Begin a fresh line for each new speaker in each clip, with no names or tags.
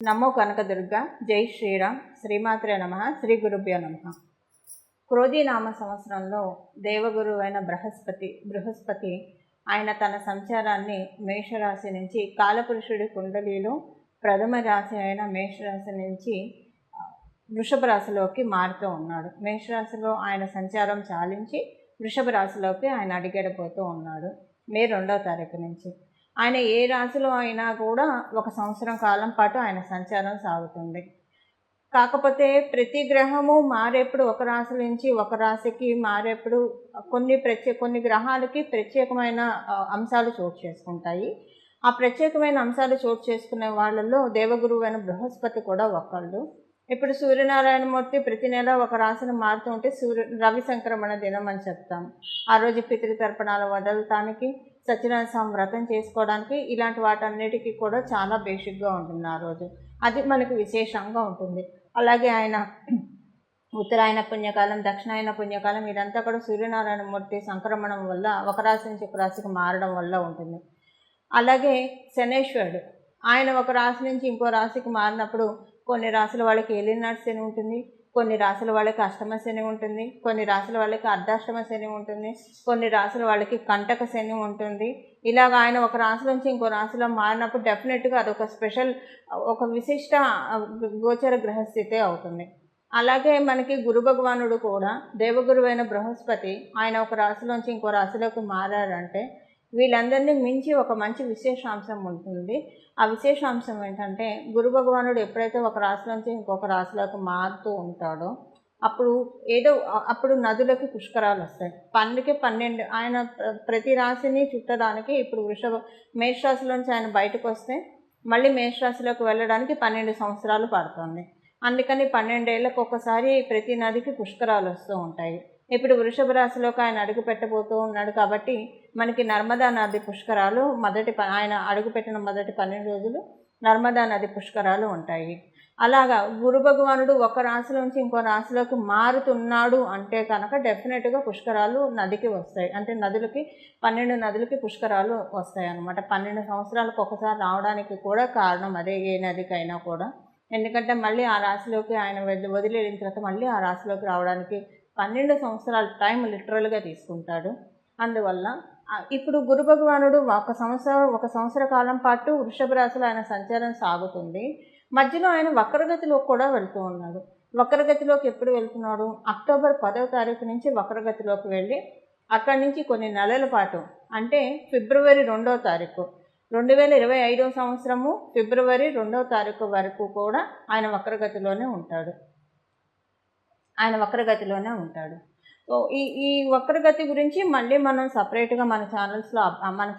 నమో కనకదుర్గ. జై శ్రీరామ్. శ్రీమాత్రే నమ. శ్రీ గురుభ్యో నమ. క్రోధీనామ సంవత్సరంలో దేవగురువు అయిన బృహస్పతి ఆయన తన సంచారాన్ని మేషరాశి నుంచి కాలపురుషుడి కుండలిలో ప్రథమ రాశి అయిన మేషరాశి నుంచి వృషభ రాశిలోకి మారుతూ ఉన్నాడు. మేషరాశిలో ఆయన సంచారం చాలించి వృషభ రాశిలోకి ఆయన అడిగడిపోతూ ఉన్నాడు మే 2వ తారీఖు నుంచి. ఆయన ఏ రాశిలో అయినా కూడా ఒక సంవత్సరం కాలం పాటు ఆయన సంచారం సాగుతుంది. కాకపోతే ప్రతి గ్రహము మారేప్పుడు ఒక రాశి నుంచి ఒక రాశికి మారేప్పుడు కొన్ని గ్రహాలకి ప్రత్యేకమైన అంశాలు చోటు చేసుకుంటాయి. ఆ ప్రత్యేకమైన అంశాలు చోటు చేసుకునే వాళ్ళల్లో దేవగురువు అయిన బృహస్పతి కూడా ఒకళ్ళు. ఇప్పుడు సూర్యనారాయణమూర్తి ప్రతి నెల ఒక రాశిని మారుతూ ఉంటే రవి సంక్రమణ దినం అని చెప్తాం. ఆ రోజు పితృతర్పణాలు వదలటానికి, సత్యనారాయణ స్వామి వ్రతం చేసుకోవడానికి, ఇలాంటి వాటన్నిటికీ కూడా చాలా బేసిక్గా ఉంటుంది ఆ రోజు. అది మనకు విశేషంగా ఉంటుంది. అలాగే ఆయన ఉత్తరాయణ పుణ్యకాలం, దక్షిణాయన పుణ్యకాలం, ఇదంతా కూడా సూర్యనారాయణమూర్తి సంక్రమణం వల్ల ఒక రాశి నుంచి ఒక రాశికి మారడం వల్ల ఉంటుంది. అలాగే శనేశ్వరుడు ఆయన ఒక రాశి నుంచి ఇంకో రాశికి మారినప్పుడు కొన్ని రాశుల వాళ్ళకి ఏలినాటి శని ఉంటుంది, కొన్ని రాశుల వాళ్ళకి అష్టమ శని ఉంటుంది, కొన్ని రాశుల వాళ్ళకి అర్ధాష్టమ శని ఉంటుంది, కొన్ని రాశుల వాళ్ళకి కంటక శని ఉంటుంది. ఇలాగ ఆయన ఒక రాశి నుంచి ఇంకో రాశిలో మారినప్పుడు డెఫినెట్గా అదొక స్పెషల్, ఒక విశిష్ట గోచర గ్రహస్థితే అవుతుంది. అలాగే మనకి గురు భగవానుడు కూడా దేవగురువైన బృహస్పతి ఆయన ఒక రాశిలోంచి ఇంకో రాశిలోకి మారారంటే వీళ్ళందరినీ మించి ఒక మంచి విశేషాంశం ఉంటుంది. ఆ విశేషాంశం ఏంటంటే గురు భగవానుడు ఎప్పుడైతే ఒక రాశిలోంచి ఇంకొక రాశిలోకి మారుతూ ఉంటాడో అప్పుడు నదులకి పుష్కరాలు వస్తాయి. 12 ఆయన ప్రతి రాశిని చుట్టడానికి ఇప్పుడు మేషరాశిలోంచి ఆయన బయటకు వస్తే మళ్ళీ మేషరాశిలోకి వెళ్ళడానికి 12 సంవత్సరాలు పడుతుంది. అందుకని 12 ఏళ్ళకు ఒకసారి ప్రతి నదికి పుష్కరాలు వస్తూ ఉంటాయి. ఇప్పుడు వృషభ రాశిలోకి ఆయన అడుగు పెట్టబోతూ ఉన్నాడు కాబట్టి మనకి నర్మదా నది పుష్కరాలు ఆయన అడుగుపెట్టిన మొదటి 12 రోజులు నర్మదా నది పుష్కరాలు ఉంటాయి. అలాగా గురు భగవానుడు ఒక రాశిలోంచి ఇంకో రాశిలోకి మారుతున్నాడు అంటే కనుక డెఫినెట్గా పుష్కరాలు నదికి వస్తాయి. అంటే 12 నదులకి పుష్కరాలు వస్తాయి అన్నమాట. 12 సంవత్సరాలకు ఒకసారి రావడానికి కూడా కారణం అదే, ఏ నదికైనా కూడా. ఎందుకంటే మళ్ళీ ఆ రాశిలోకి ఆయన వదిలేసిన తర్వాత మళ్ళీ ఆ రాశిలోకి రావడానికి 12 సంవత్సరాల టైం లిటరల్గా తీసుకుంటాడు. అందువల్ల ఇప్పుడు గురు భగవానుడు ఒక సంవత్సర కాలం పాటు వృషభ రాశిలో ఆయన సంచారం సాగుతుంది. మధ్యలో ఆయన వక్రగతిలోకి కూడా వెళ్తూ ఉన్నాడు. వక్రగతిలోకి ఎప్పుడు వెళ్తున్నాడు? అక్టోబర్ 10వ తారీఖు నుంచి వక్రగతిలోకి వెళ్ళి అక్కడి నుంచి కొన్ని నెలల పాటు అంటే ఫిబ్రవరి 2వ తారీఖు 2025వ సంవత్సరము ఫిబ్రవరి 2వ తారీఖు వరకు కూడా ఆయన వక్రగతిలోనే ఉంటాడు. సో ఈ వక్రగతి గురించి మళ్ళీ మనం సపరేట్గా మన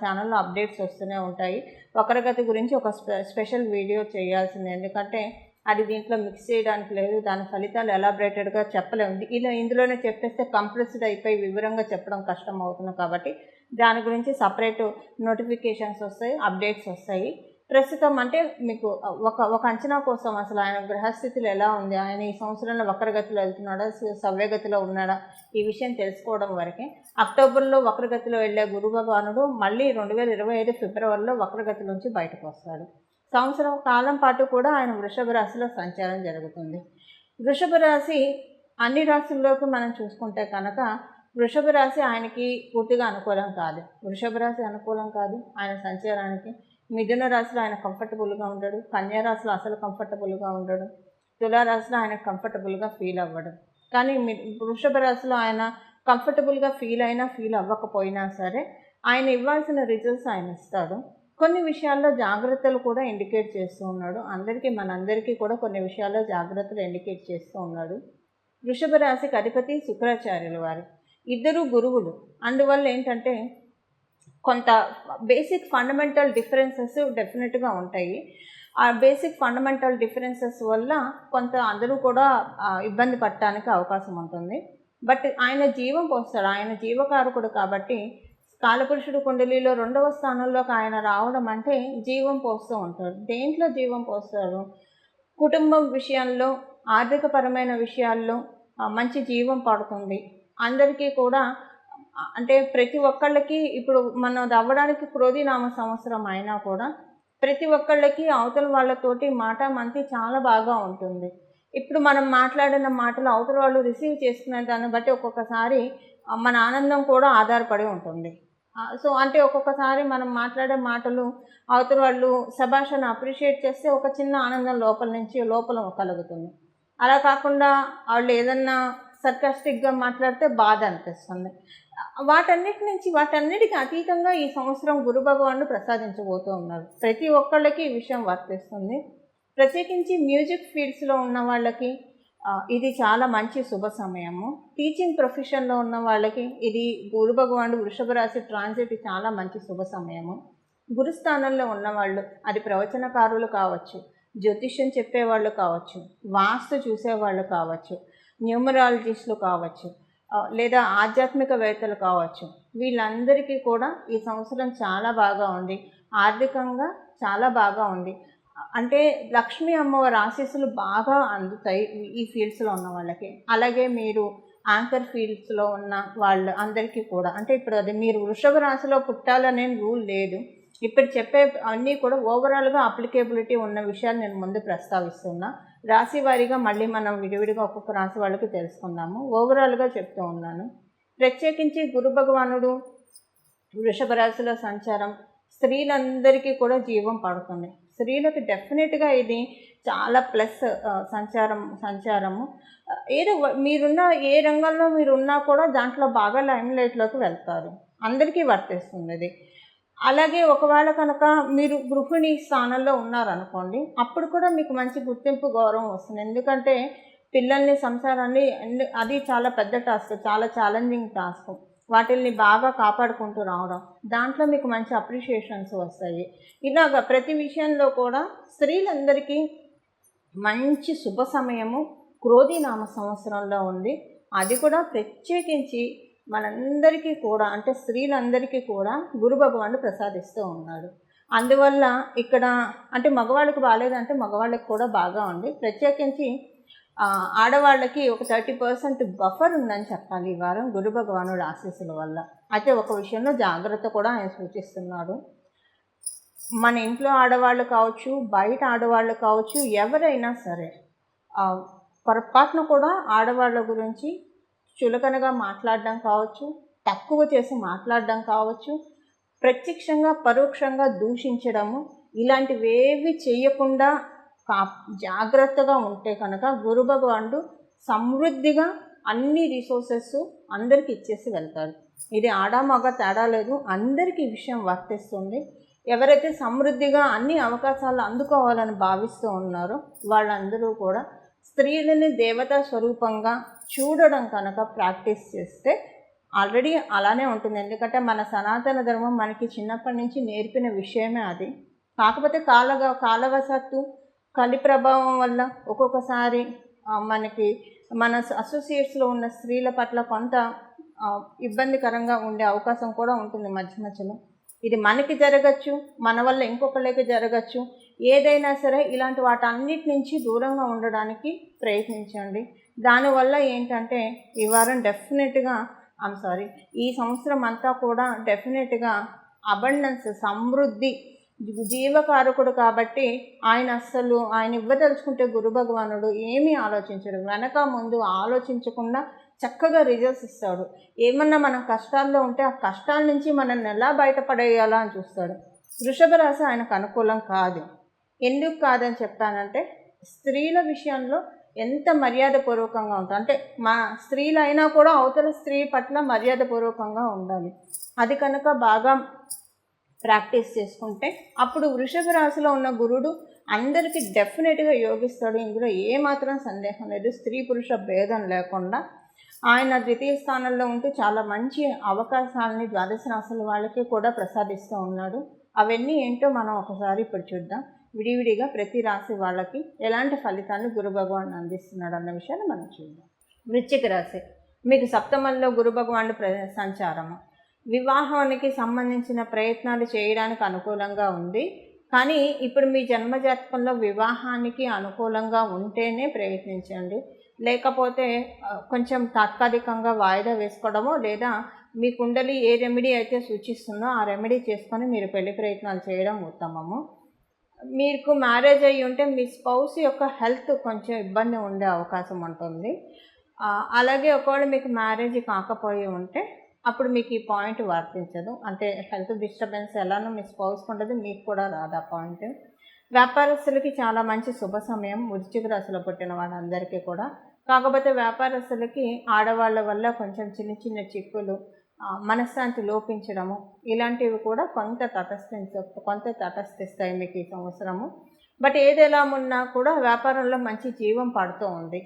ఛానల్లో అప్డేట్స్ వస్తూనే ఉంటాయి. వక్రగతి గురించి ఒక స్పెషల్ వీడియో చేయాల్సింది. ఎందుకంటే అది దీంట్లో మిక్స్ చేయడానికి లేదు. దాని ఫలితాలు ఎలాబరేటెడ్గా చెప్పలేము. ఇందులోనే చెప్పేస్తే కంప్రెస్డ్ అయిపోయి వివరంగా చెప్పడం కష్టం అవుతుంది. కాబట్టి దాని గురించి సపరేట్ నోటిఫికేషన్స్ వస్తాయి, అప్డేట్స్ వస్తాయి. ప్రస్తుతం అంటే మీకు ఒక అంచనా కోసం అసలు ఆయన గ్రహస్థితులు ఎలా ఉంది, ఆయన ఈ సంవత్సరంలో వక్రగతిలో వెళ్తున్నాడా, సవ్యగతిలో ఉన్నాడా, ఈ విషయం తెలుసుకోవడం వరకే. అక్టోబర్లో వక్రగతిలో వెళ్ళే గురు భగవానుడు మళ్ళీ 2025 ఫిబ్రవరిలో వక్రగతి నుంచి బయటకు వస్తాడు. సంవత్సరం కాలం పాటు కూడా ఆయన వృషభ రాశిలో సంచారం జరుగుతుంది. వృషభ రాశి అన్ని రాశుల్లోకి మనం చూసుకుంటే కనుక వృషభ రాశి ఆయనకి పూర్తిగా అనుకూలం కాదు. వృషభ రాశి అనుకూలం కాదు ఆయన సంచారానికి. మిథున రాశిలో ఆయన కంఫర్టబుల్గా ఉండడు, కన్యా రాశిలో అసలు కంఫర్టబుల్గా ఉండడు, తులారాశిలో ఆయన కంఫర్టబుల్గా ఫీల్ అవ్వడు. కానీ వృషభ రాశిలో ఆయన కంఫర్టబుల్గా ఫీల్ అవ్వకపోయినా సరే ఆయన ఇవ్వాల్సిన రిజల్ట్స్ ఆయన ఇస్తాడు. కొన్ని విషయాల్లో జాగ్రత్తలు కూడా ఇండికేట్ చేస్తూ ఉన్నాడు. మనందరికీ కూడా కొన్ని విషయాల్లో జాగ్రత్తలు ఇండికేట్ చేస్తూ ఉన్నాడు. వృషభ రాశికి అధిపతి శుక్రాచార్యుల వారు, ఇద్దరు గురువులు. అందువల్ల ఏంటంటే కొంత బేసిక్ ఫండమెంటల్ డిఫరెన్సెస్ డెఫినెట్గా ఉంటాయి. ఆ బేసిక్ ఫండమెంటల్ డిఫరెన్సెస్ వల్ల కొంత అందరూ కూడా ఇబ్బంది పడటానికి అవకాశం ఉంటుంది. బట్ ఆయన జీవం పోస్తాడు, ఆయన జీవకారకుడు కాబట్టి కాలపురుషుడు కుండలిలో 2వ స్థానంలోకి ఆయన రావడం అంటే జీవం పోస్తూ ఉంటాడు. దేంట్లో జీవం పోస్తాడు? కుటుంబం విషయాల్లో, ఆర్థికపరమైన విషయాల్లో మంచి జీవం పడుతుంది. అందరికీ కూడా అంటే ప్రతి ఒక్కళ్ళకి ఇప్పుడు మనం అవ్వడానికి క్రోధీనామ సంవత్సరం అయినా కూడా ప్రతి ఒక్కళ్ళకి అవతల వాళ్ళతోటి మాటామంతి చాలా బాగా ఉంటుంది. ఇప్పుడు మనం మాట్లాడిన మాటలు అవతల వాళ్ళు రిసీవ్ చేసుకునే దాన్ని బట్టి ఒక్కొక్కసారి మన ఆనందం కూడా ఆధారపడి ఉంటుంది. సో అంటే ఒక్కొక్కసారి మనం మాట్లాడే మాటలు అవతల వాళ్ళు శభాషను అప్రిషియేట్ చేస్తే ఒక చిన్న ఆనందం లోపల కలుగుతుంది. అలా కాకుండా వాళ్ళు ఏదన్నా సర్కాస్టిక్గా మాట్లాడితే బాధ అనిపిస్తుంది. వాటన్నిటికి అతీతంగా ఈ సంవత్సరం గురు భగవానుడు ప్రసాదించబోతూ ఉన్నారు. ప్రతి ఒక్కళ్ళకి ఈ విషయం వర్తిస్తుంది. ప్రత్యేకించి మ్యూజిక్ ఫీల్డ్స్లో ఉన్న వాళ్ళకి ఇది చాలా మంచి శుభ సమయము. టీచింగ్ ప్రొఫెషన్లో ఉన్న వాళ్ళకి ఇది గురు భగవానుడు వృషభ రాశి ట్రాన్సిట్ చాలా మంచి శుభ సమయము. గురుస్థానంలో ఉన్నవాళ్ళు, అది ప్రవచనకారులు కావచ్చు, జ్యోతిష్యం చెప్పేవాళ్ళు కావచ్చు, వాస్తు చూసేవాళ్ళు కావచ్చు, న్యూమరాలజిస్టులు కావచ్చు, లేదా ఆధ్యాత్మికవేత్తలు కావచ్చు, వీళ్ళందరికీ కూడా ఈ సంవత్సరం చాలా బాగా ఉంది. ఆర్థికంగా చాలా బాగా ఉంది. అంటే లక్ష్మీ అమ్మవారి ఆశీస్సులు బాగా అందుతాయి ఈ ఫీల్డ్స్లో ఉన్న వాళ్ళకి. అలాగే మీరు యాంకర్ ఫీల్డ్స్లో ఉన్న వాళ్ళు అందరికీ కూడా, అంటే ఇప్పుడు అది మీరు వృషభ రాశిలో పుట్టాలనే రూల్ లేదు. ఇప్పుడు చెప్పే అన్నీ కూడా ఓవరాల్గా అప్లికేబిలిటీ ఉన్న విషయాలు నేను ముందు ప్రస్తావిస్తున్నా. రాశి వారీగా మళ్ళీ మనం విడివిడిగా ఒక్కొక్క రాశి వాళ్ళకి తెలుసుకుందాము. ఓవరాల్గా చెప్తూ ఉన్నాను. ప్రత్యేకించి గురు భగవానుడు వృషభ రాశిలో సంచారం స్త్రీలందరికీ కూడా జీవం పడుతుంది. స్త్రీలకు డెఫినెట్గా ఇది చాలా ప్లస్ సంచారము. ఏదో మీరున్న ఏ రంగంలో మీరున్నా కూడా దాంట్లో బాగా లైమ్లైట్లోకి వెళ్తారు. అందరికీ వర్తిస్తుంది ఇది. అలాగే ఒకవేళ కనుక మీరు గృహిణి స్థానంలో ఉన్నారనుకోండి, అప్పుడు కూడా మీకు మంచి గుర్తింపు, గౌరవం వస్తుంది. ఎందుకంటే పిల్లల్ని, సంసారాన్ని, అది చాలా పెద్ద టాస్క్, చాలా ఛాలెంజింగ్ టాస్క్. వాటిల్ని బాగా కాపాడుకుంటూ రావడం, దాంట్లో మీకు మంచి అప్రిషియేషన్స్ వస్తాయి. ఇలాగ ప్రతి విషయంలో కూడా స్త్రీలందరికీ మంచి శుభ సమయము క్రోధినామ సంవత్సరంలో ఉంది. అది కూడా ప్రత్యేకించి మనందరికీ కూడా, అంటే స్త్రీలందరికీ కూడా గురు భగవానుడు ప్రసాదిస్తూ ఉన్నాడు. అందువల్ల ఇక్కడ అంటే మగవాళ్ళకి బాగాలేదంటే మగవాళ్ళకి కూడా బాగా ఉంది. ప్రత్యేకించి ఆడవాళ్ళకి ఒక 30% బఫర్ ఉందని చెప్పాలి ఈ వారం గురు భగవానుడు ఆశీస్సుల వల్ల. అయితే ఒక విషయంలో జాగ్రత్త కూడా ఆయన సూచిస్తున్నాడు. మన ఇంట్లో ఆడవాళ్ళు కావచ్చు, బయట ఆడవాళ్ళు కావచ్చు, ఎవరైనా సరే పొరపాటున కూడా ఆడవాళ్ళ గురించి చులకనగా మాట్లాడడం కావచ్చు, తక్కువ చేసి మాట్లాడడం కావచ్చు, ప్రత్యక్షంగా పరోక్షంగా దూషించడము, ఇలాంటివేవి చేయకుండా జాగ్రత్తగా ఉంటే కనుక గురు భగవానుడు సమృద్ధిగా అన్ని రిసోర్సెస్ అందరికి ఇచ్చేసి వెళ్తాడు. ఇది ఆడ మగ తేడా లేదు, అందరికీ ఈ విషయం వర్తిస్తుంది. ఎవరైతే సమృద్ధిగా అన్ని అవకాశాలు అందుకోవాలని భావిస్తూ ఉన్నారో వాళ్ళందరూ కూడా స్త్రీలని దేవతా స్వరూపంగా చూడడం కనుక ప్రాక్టీస్ చేస్తే ఆల్రెడీ అలానే ఉంటుంది. ఎందుకంటే మన సనాతన ధర్మం మనకి చిన్నప్పటి నుంచి నేర్పిన విషయమే అది. కాకపోతే కాలవశత్తు, కలి ప్రభావం వల్ల ఒక్కొక్కసారి మనకి మన అసోసియేట్స్లో ఉన్న స్త్రీల పట్ల కొంత ఇబ్బందికరంగా ఉండే అవకాశం కూడా ఉంటుంది మధ్యలో. ఇది మనకి జరగచ్చు, మన వల్ల ఇంకొకళ్ళకి జరగచ్చు. ఏదైనా సరే ఇలాంటి వాటన్నిటి నుంచి దూరంగా ఉండడానికి ప్రయత్నించండి. దానివల్ల ఏంటంటే ఈ వారం డెఫినెట్గా ఈ సంవత్సరం అంతా కూడా డెఫినెట్గా అబండెన్స్, సమృద్ధి, జీవకారకుడు కాబట్టి ఆయన ఇవ్వదలుచుకుంటే గురు భగవానుడు ఏమీ ఆలోచించడు. వెనక ముందు ఆలోచించకుండా చక్కగా రిజల్ట్స్ ఇస్తాడు. ఏమన్నా మనం కష్టాల్లో ఉంటే ఆ కష్టాల నుంచి మనల్ని ఎలా బయటపడేయాలా అని చూస్తాడు. వృషభ రాశి ఆయనకు అనుకూలం కాదు. ఎందుకు కాదని చెప్పానంటే స్త్రీల విషయంలో ఎంత మర్యాదపూర్వకంగా ఉంటుంది, అంటే మా స్త్రీలు అయినా కూడా అవతల స్త్రీ పట్ల మర్యాదపూర్వకంగా ఉండాలి. అది కనుక బాగా ప్రాక్టీస్ చేసుకుంటే అప్పుడు వృషభ రాశిలో ఉన్న గురుడు అందరికీ డెఫినెట్గా యోగిస్తాడు. ఇందులో ఏమాత్రం సందేహం లేదు. స్త్రీ పురుష భేదం లేకుండా ఆయన ద్వితీయ స్థానంలో ఉంటూ చాలా మంచి అవకాశాలని ద్వాదశ రాశుల వాళ్ళకి కూడా ప్రసాదిస్తూ ఉన్నాడు. అవన్నీ ఏంటో మనం ఒకసారి ఇప్పుడు చూద్దాం. విడివిడిగా ప్రతి రాశి వాళ్ళకి ఎలాంటి ఫలితాన్ని గురు భగవానుడు అందిస్తున్నాడు అన్న విషయాన్ని మనం చూద్దాం. వృశ్చిక రాశి, మీకు సప్తమంలో గురు భగవానుడు సంచారము వివాహానికి సంబంధించిన ప్రయత్నాలు చేయడానికి అనుకూలంగా ఉంది. కానీ ఇప్పుడు మీ జన్మజాతకంలో వివాహానికి అనుకూలంగా ఉంటేనే ప్రయత్నించండి. లేకపోతే కొంచెం తాత్కాలికంగా వాయిదా వేసుకోవడమో, లేదా మీ కుండలి ఏ రెమెడీ అయితే సూచిస్తుందో ఆ రెమెడీ చేసుకొని మీరు పెళ్లి ప్రయత్నాలు చేయడం ఉత్తమము. మీకు మ్యారేజ్ అయ్యి ఉంటే మీ స్పౌస్ యొక్క హెల్త్ కొంచెం ఇబ్బంది ఉండే అవకాశం ఉంటుంది. అలాగే ఒకవేళ మీకు మ్యారేజ్ కాకపోయి ఉంటే అప్పుడు మీకు ఈ పాయింట్ వర్తించదు. అంటే హెల్త్ డిస్టర్బెన్స్ ఎలానో మీ స్పౌస్‌కి ఉండదు, మీకు కూడా రాదు ఆ పాయింట్. వ్యాపారస్తులకి చాలా మంచి శుభ సమయం వృశ్చిక రాశిలో పుట్టిన వాళ్ళందరికీ కూడా. కాకపోతే వ్యాపారస్తులకి ఆడవాళ్ళ వల్ల కొంచెం చిన్న చిన్న చిక్కులు, మనశ్శాంతి లోపించడము ఇలాంటివి కూడా కొంత తటస్థిస్తాయి మీకు ఈ సంవత్సరము. బట్ ఏదెలా ఉన్నా కూడా వ్యాపారంలో మంచి జీవం పడుతూ ఉంది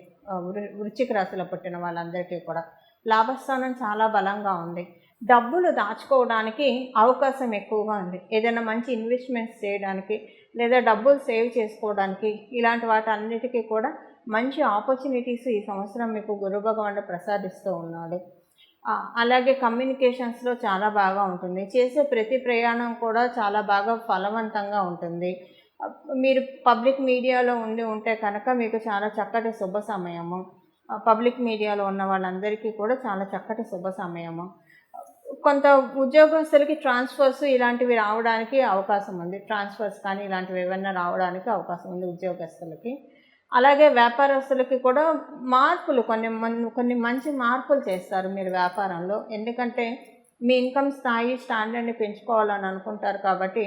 వృశ్చిక రాశిలో పుట్టిన వాళ్ళందరికీ కూడా. లాభస్థానం చాలా బలంగా ఉంది. డబ్బులు దాచుకోవడానికి అవకాశం ఎక్కువగా ఉంది. ఏదైనా మంచి ఇన్వెస్ట్మెంట్స్ చేయడానికి లేదా డబ్బులు సేవ్ చేసుకోవడానికి ఇలాంటి వాటన్నిటికీ కూడా మంచి ఆపర్చునిటీస్ ఈ సంవత్సరం మీకు గురు భగవానుడు ప్రసాదిస్తూ ఉన్నాడు. అలాగే కమ్యూనికేషన్స్లో చాలా బాగా ఉంటుంది. చేసే ప్రతి ప్రయాణం కూడా చాలా బాగా ఫలవంతంగా ఉంటుంది. మీరు పబ్లిక్ మీడియాలో ఉంటే కనుక మీకు చాలా చక్కటి శుభ సమయము. పబ్లిక్ మీడియాలో ఉన్న వాళ్ళందరికీ కూడా చాలా చక్కటి శుభ సమయము. కొంత ఉద్యోగస్తులకి ట్రాన్స్ఫర్స్ ఇలాంటివి రావడానికి అవకాశం ఉంది. ట్రాన్స్ఫర్స్ కానీ ఇలాంటివి ఏమైనా రావడానికి అవకాశం ఉంది ఉద్యోగస్తులకి. అలాగే వ్యాపారస్తులకి కూడా మార్పులు కొన్ని మంచి మార్పులు చేస్తారు మీరు వ్యాపారంలో. ఎందుకంటే మీ ఇన్కమ్ స్టాండర్డ్ని పెంచుకోవాలని అనుకుంటారు కాబట్టి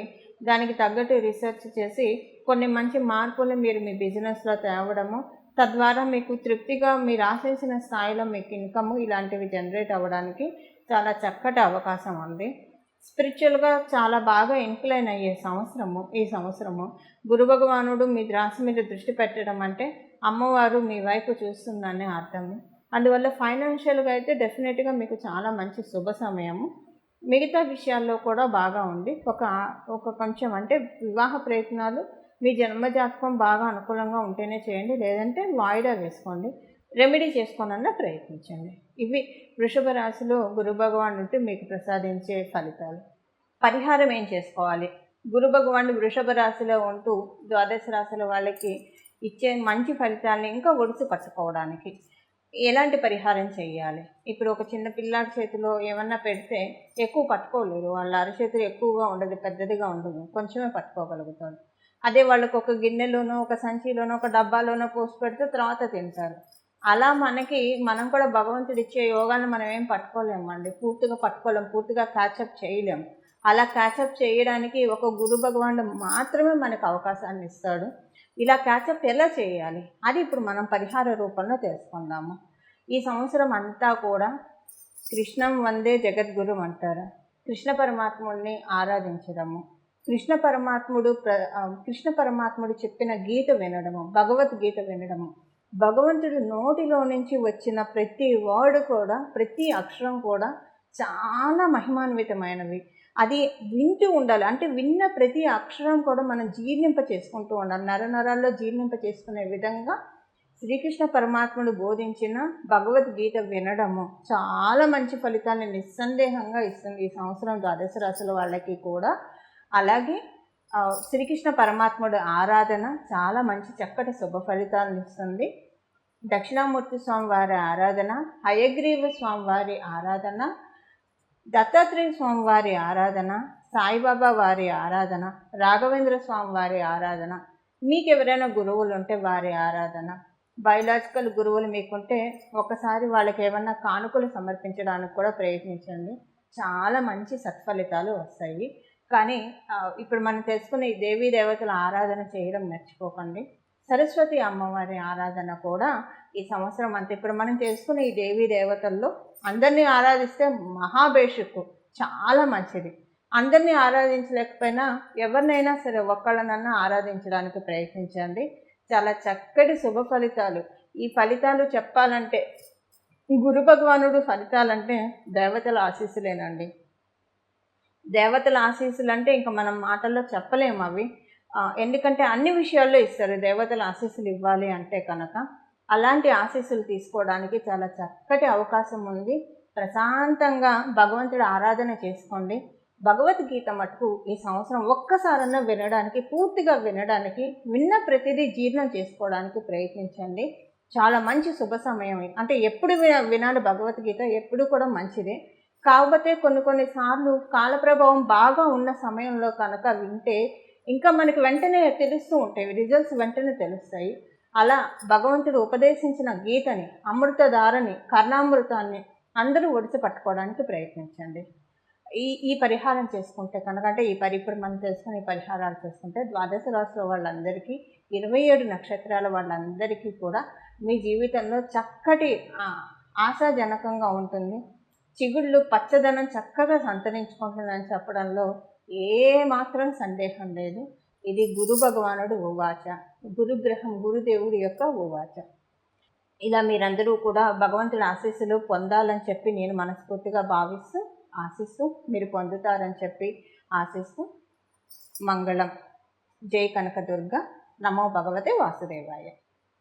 దానికి తగ్గట్టు రీసెర్చ్ చేసి కొన్ని మంచి మార్పులు మీరు మీ బిజినెస్లో తేవడము, తద్వారా మీకు తృప్తిగా మీరు ఆశించిన స్థాయిలో మీకు ఇన్కమ్ ఇలాంటివి జనరేట్ అవ్వడానికి చాలా చక్కటి అవకాశం ఉంది. స్పిరిచువల్గా చాలా బాగా ఇంక్లైన్ అయ్యే ఈ సంవత్సరము గురు భగవానుడు మీ రాశి మీద దృష్టి పెట్టడం అంటే అమ్మవారు మీ వైపు చూస్తుందనే అర్థము. అందువల్ల ఫైనాన్షియల్గా అయితే డెఫినెట్గా మీకు చాలా మంచి శుభ సమయము. మిగతా విషయాల్లో కూడా బాగా ఉంది. ఒక కొంచెం అంటే వివాహ ప్రయత్నాలు మీ జన్మజాతకం బాగా అనుకూలంగా ఉంటేనే చేయండి, లేదంటే వాయిదా వేసుకోండి, రెమెడీ చేసుకోనన్నా ప్రయత్నించండి. ఇవి వృషభ రాశిలో గురు భగవానుడు మీకు ప్రసాదించే ఫలితాలు. పరిహారం ఏం చేసుకోవాలి? గురు భగవానుడు వృషభ రాశిలో ఉంటూ ద్వాదశ రాశుల వాళ్ళకి ఇచ్చే మంచి ఫలితాలని ఇంకా ఒడిసి పట్టుకోవడానికి ఎలాంటి పరిహారం చేయాలి? ఇప్పుడు ఒక చిన్న పిల్లాడి చేతిలో ఏమన్నా పెడితే ఎక్కువ పట్టుకోలేరు. వాళ్ళ అరచేతులు ఎక్కువగా ఉండదు, పెద్దదిగా ఉండదు, కొంచెమే పట్టుకోగలుగుతారు. అదే వాళ్ళకు ఒక గిన్నెలోనో ఒక సంచిలోనో ఒక డబ్బాలోనో పోసి పెడితే తర్వాత తింటారు. అలా మనం కూడా భగవంతుడు ఇచ్చే యోగాన్ని మనం ఏం పట్టుకోలేమండి, పూర్తిగా పట్టుకోలేము, పూర్తిగా క్యాచప్ చేయలేము. అలా క్యాచప్ చేయడానికి ఒక గురు భగవానుడు మాత్రమే మనకు అవకాశాన్ని ఇస్తాడు. ఇలా క్యాచప్ ఎలా చేయాలి అది ఇప్పుడు మనం పరిహార రూపంలో తెలుసుకుందాము. ఈ సంవత్సరం అంతా కూడా కృష్ణం వందే జగద్గురు అంటారు. కృష్ణ పరమాత్ముడిని ఆరాధించడము, కృష్ణ పరమాత్ముడు చెప్పిన గీత వినడము, భగవద్గీత వినడము, భగవంతుడి నోటిలో నుంచి వచ్చిన ప్రతి వర్డ్ కూడా, ప్రతి అక్షరం కూడా చాలా మహిమాన్వితమైనవి. అది వింటూ ఉండాలి. అంటే విన్న ప్రతి అక్షరం కూడా మనం జీర్ణింప చేసుకుంటూ ఉండాలి. నరాల్లో జీర్ణింప చేసుకునే విధంగా శ్రీకృష్ణ పరమాత్ముడు బోధించిన భగవద్గీత వినడము చాలా మంచి ఫలితాన్ని నిస్సందేహంగా ఇస్తుంది ఈ సంవత్సరం ద్వాదశ రాశుల వాళ్ళకి కూడా. అలాగే శ్రీకృష్ణ పరమాత్ముడు ఆరాధన చాలా మంచి చక్కటి శుభ ఫలితాలను ఇస్తుంది. దక్షిణామూర్తి స్వామి వారి ఆరాధన, హయగ్రీవ స్వామి వారి ఆరాధన, దత్తాత్రేయ స్వామి వారి ఆరాధన, సాయిబాబా వారి ఆరాధన, రాఘవేంద్ర స్వామి వారి ఆరాధన, మీకు ఎవరైనా గురువులు ఉంటే వారి ఆరాధన, బయోలాజికల్ గురువులు మీకుంటే ఒకసారి వాళ్ళకి ఏమన్నా కానుకలు సమర్పించడానికి కూడా ప్రయత్నించండి. చాలా మంచి సత్ఫలితాలు వస్తాయి. కానీ ఇప్పుడు మనం తెలుసుకునే ఈ దేవీ దేవతల ఆరాధన చేయడం మర్చిపోకండి. సరస్వతి అమ్మవారి ఆరాధన కూడా ఈ సంవత్సరం అంతా ఇప్పుడు మనం తెలుసుకునే ఈ దేవీ దేవతల్లో అందరినీ ఆరాధిస్తే మహాభేషుకు చాలా మంచిది. అందరినీ ఆరాధించలేకపోయినా ఎవరినైనా సరే ఒక్కళ్ళనన్నా ఆరాధించడానికి ప్రయత్నించండి. చాలా చక్కటి శుభ ఫలితాలు. ఈ ఫలితాలు చెప్పాలంటే గురు భగవానుడు ఫలితాలంటే దేవతల ఆశీస్సులేనండి. దేవతల ఆశీస్సులు అంటే ఇంకా మనం మాటల్లో చెప్పలేము అవి. ఎందుకంటే అన్ని విషయాల్లో ఇస్తారు దేవతల ఆశీస్సులు ఇవ్వాలి అంటే కనుక. అలాంటి ఆశీస్సులు తీసుకోవడానికి చాలా చక్కటి అవకాశం ఉంది. ప్రశాంతంగా భగవంతుడి ఆరాధన చేసుకోండి. భగవద్గీత మటుకు ఈ సంవత్సరం ఒక్కసారన్నా వినడానికి, పూర్తిగా వినడానికి, విన్న ప్రతిదీ జీర్ణం చేసుకోవడానికి ప్రయత్నించండి. చాలా మంచి శుభ సమయం. అంటే ఎప్పుడు వినాలి భగవద్గీత, ఎప్పుడు కూడా మంచిదే. కాకపోతే కొన్ని సార్లు కాలప్రభావం బాగా ఉన్న సమయంలో కనుక వింటే ఇంకా మనకి వెంటనే తెలుస్తూ ఉంటాయి, రిజల్ట్స్ వెంటనే తెలుస్తాయి. అలా భగవంతుడు ఉపదేశించిన గీతని, అమృతధారని, కర్ణామృతాన్ని అందరూ ఒడిసి పట్టుకోవడానికి ప్రయత్నించండి. ఈ పరిహారం చేసుకుంటే కనుక, అంటే ఈ పరిభ్రమణ చేసుకుని ఈ పరిహారాలు చేసుకుంటే ద్వాదశ రాశుల వాళ్ళందరికీ, 27 నక్షత్రాల వాళ్ళందరికీ కూడా మీ జీవితంలో చక్కటి ఆశాజనకంగా ఉంటుంది. చిగుళ్ళు పచ్చదనం చక్కగా సంతరించుకుంటుందని చెప్పడంలో ఏ మాత్రం సందేహం లేదు. ఇది గురు భగవానుడు ఉవాచ, గురుగ్రహం గురుదేవుడి యొక్క ఉవాచ. ఇలా మీరందరూ కూడా భగవంతుడి ఆశీస్సులు పొందాలని చెప్పి నేను మనస్ఫూర్తిగా భావిస్తూ ఆశిస్తూ, మీరు పొందుతారని చెప్పి ఆశిస్తూ, మంగళం. జై కనకదుర్గ. నమో భగవతే వాసుదేవాయ.